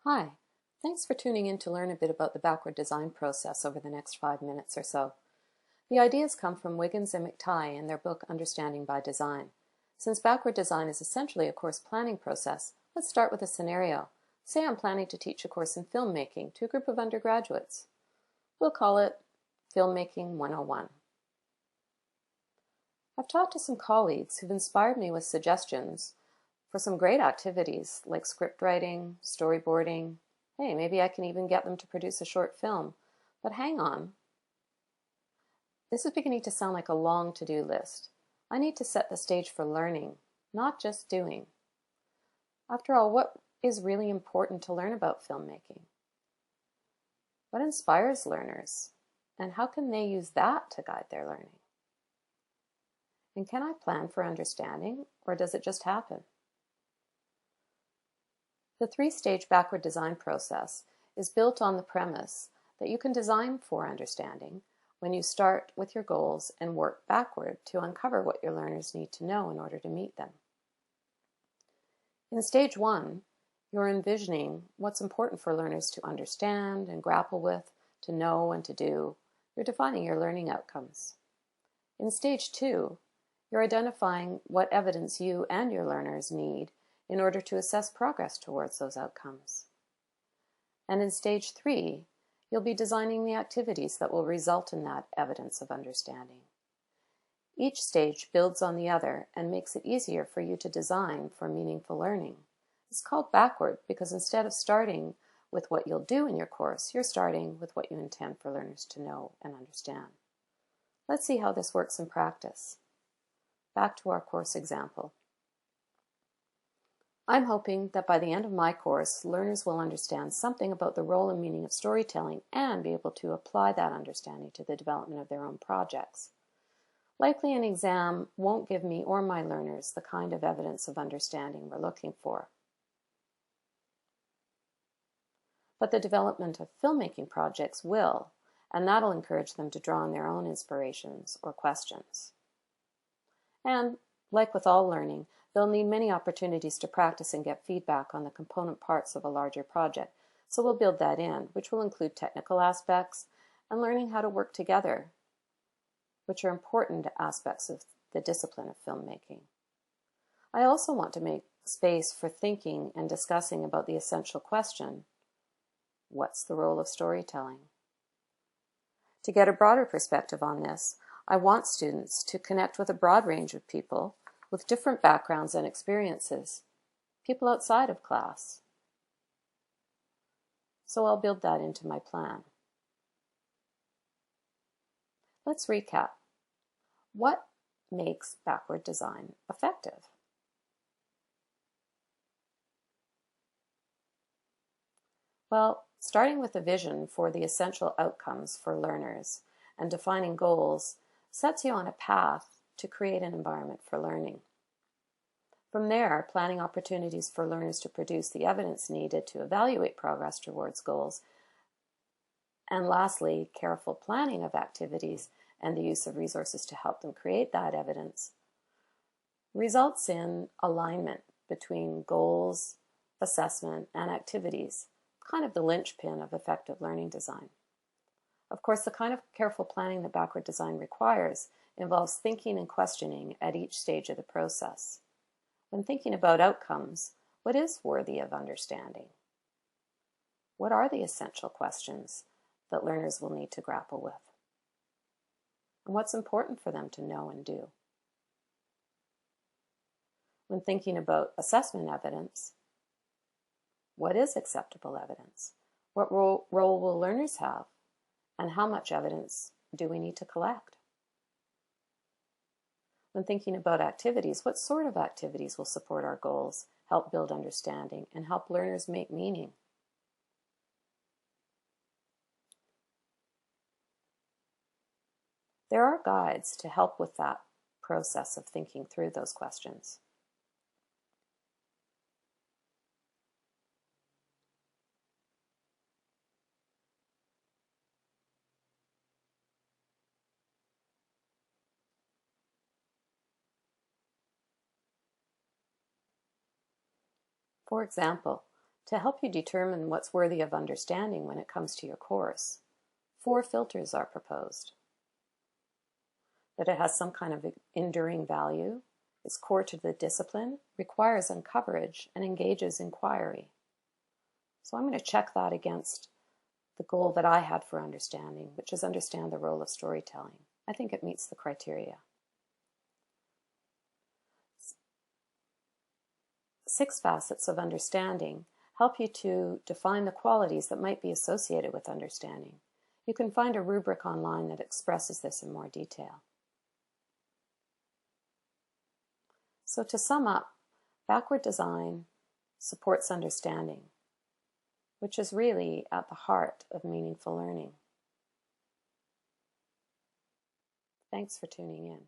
Hi, thanks for tuning in to learn a bit about the backward design process over the next 5 minutes or so. The ideas come from Wiggins and McTighe in their book Understanding by Design. Since backward design is essentially a course planning process, let's start with a scenario. Say I'm planning to teach a course in filmmaking to a group of undergraduates. We'll call it Filmmaking 101. I've talked to some colleagues who've inspired me with suggestions for some great activities like script writing, storyboarding. Hey, maybe I can even get them to produce a short film. But hang on. This is beginning to sound like a long to-do list. I need to set the stage for learning, not just doing. After all, what is really important to learn about filmmaking? What inspires learners? And how can they use that to guide their learning? And can I plan for understanding, or does it just happen? The three-stage backward design process is built on the premise that you can design for understanding when you start with your goals and work backward to uncover what your learners need to know in order to meet them. In stage one, you're envisioning what's important for learners to understand and grapple with, to know and to do. You're defining your learning outcomes. In stage two, you're identifying what evidence you and your learners need in order to assess progress towards those outcomes. And in stage three, you'll be designing the activities that will result in that evidence of understanding. Each stage builds on the other and makes it easier for you to design for meaningful learning. It's called backward because instead of starting with what you'll do in your course, you're starting with what you intend for learners to know and understand. Let's see how this works in practice. Back to our course example. I'm hoping that by the end of my course, learners will understand something about the role and meaning of storytelling and be able to apply that understanding to the development of their own projects. Likely an exam won't give me or my learners the kind of evidence of understanding we're looking for. But the development of filmmaking projects will, and that'll encourage them to draw on their own inspirations or questions. And, like with all learning, they'll need many opportunities to practice and get feedback on the component parts of a larger project, so we'll build that in, which will include technical aspects and learning how to work together, which are important aspects of the discipline of filmmaking. I also want to make space for thinking and discussing about the essential question, what's the role of storytelling? To get a broader perspective on this, I want students to connect with a broad range of people with different backgrounds and experiences, people outside of class. So I'll build that into my plan. Let's recap. What makes backward design effective? Well, starting with a vision for the essential outcomes for learners and defining goals sets you on a path to create an environment for learning. From there, planning opportunities for learners to produce the evidence needed to evaluate progress towards goals, and lastly, careful planning of activities and the use of resources to help them create that evidence, results in alignment between goals, assessment, and activities, kind of the linchpin of effective learning design. Of course, the kind of careful planning that backward design requires involves thinking and questioning at each stage of the process. When thinking about outcomes, what is worthy of understanding? What are the essential questions that learners will need to grapple with? And what's important for them to know and do? When thinking about assessment evidence, what is acceptable evidence? What role will learners have? And how much evidence do we need to collect? When thinking about activities, what sort of activities will support our goals, help build understanding, and help learners make meaning? There are guides to help with that process of thinking through those questions. For example, To help you determine what's worthy of understanding when it comes to your course, 4 filters are proposed. That it has some kind of enduring value, is core to the discipline, requires uncoverage, and engages inquiry. So I'm going to check that against the goal that I had for understanding, which is understand the role of storytelling. I think it meets the criteria. 6 facets of understanding help you to define the qualities that might be associated with understanding. You can find a rubric online that expresses this in more detail. So to sum up, backward design supports understanding, which is really at the heart of meaningful learning. Thanks for tuning in.